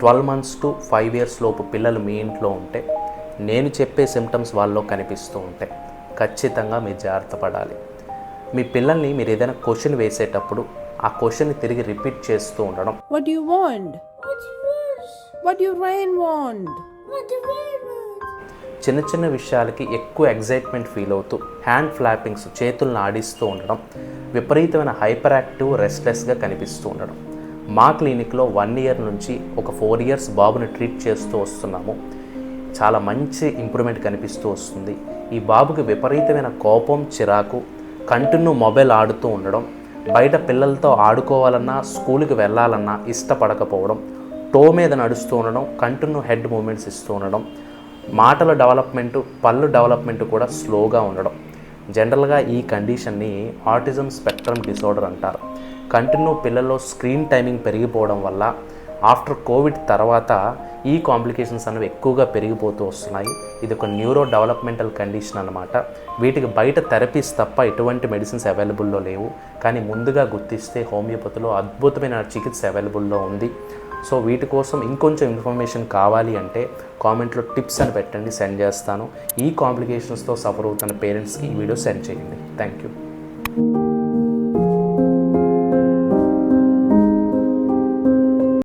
12 months to 5 years లోపు పిల్లలు మీ ఇంట్లో ఉంటే, నేను చెప్పే సిమ్టమ్స్ వాళ్ళలో కనిపిస్తూ ఉంటాయి, ఖచ్చితంగా మీరు జాగ్రత్త పడాలి. మీ పిల్లల్ని మీరు ఏదైనా క్వశ్చన్ వేసేటప్పుడు ఆ క్వశ్చన్ని తిరిగి రిపీట్ చేస్తూ ఉండడం. What do you want? What do you rain want? చిన్న చిన్న విషయాలకి ఎక్కువ ఎగ్జైట్మెంట్ ఫీల్ అవుతూ హ్యాండ్ ఫ్లాపింగ్స్, చేతులను ఆడిస్తూ ఉండడం, విపరీతమైన హైపర్ యాక్టివ్, రెస్ట్లెస్గా కనిపిస్తూ ఉండడం. మా క్లినిక్లో 1 year నుంచి ఒక 4 years బాబుని ట్రీట్ చేస్తూ వస్తున్నాము. చాలా మంచి ఇంప్రూవ్మెంట్ కనిపిస్తూ వస్తుంది. ఈ బాబుకి విపరీతమైన కోపం, చిరాకు, కంటిన్యూ మొబైల్ ఆడుతూ ఉండడం, బయట పిల్లలతో ఆడుకోవాలన్నా స్కూల్కి వెళ్ళాలన్నా ఇష్టపడకపోవడం, టో మీద నడుస్తూ ఉండడం, కంటిన్యూ హెడ్ మూమెంట్స్ ఇస్తూ ఉండడం, మాటల డెవలప్మెంటు, పళ్ళు డెవలప్మెంట్ కూడా స్లోగా ఉండడం. జనరల్గా ఈ కండిషన్ని ఆటిజం స్పెక్ట్రమ్ డిసార్డర్ అంటారు. కంటిన్యూ పిల్లల్లో స్క్రీన్ టైమింగ్ పెరిగిపోవడం వల్ల ఆఫ్టర్ కోవిడ్ తర్వాత ఈ కాంప్లికేషన్స్ అనేవి ఎక్కువగా పెరిగిపోతూ వస్తున్నాయి. ఇది ఒక న్యూరో డెవలప్మెంటల్ కండిషన్ అన్నమాట. వీటికి బయట థెరపీస్ తప్ప ఎటువంటి మెడిసిన్స్ అవైలబుల్లో లేవు. కానీ ముందుగా గుర్తిస్తే హోమియోపతిలో అద్భుతమైన చికిత్స అవైలబుల్లో ఉంది. సో వీటి కోసం ఇంకొంచెం ఇన్ఫర్మేషన్ కావాలి అంటే కామెంట్లో టిప్స్ అని పెట్టండి, సెండ్ చేస్తాను. ఈ కాంప్లికేషన్స్తో సఫర్ అవుతున్న పేరెంట్స్కి ఈ వీడియో సెండ్ చేయండి. Thank you.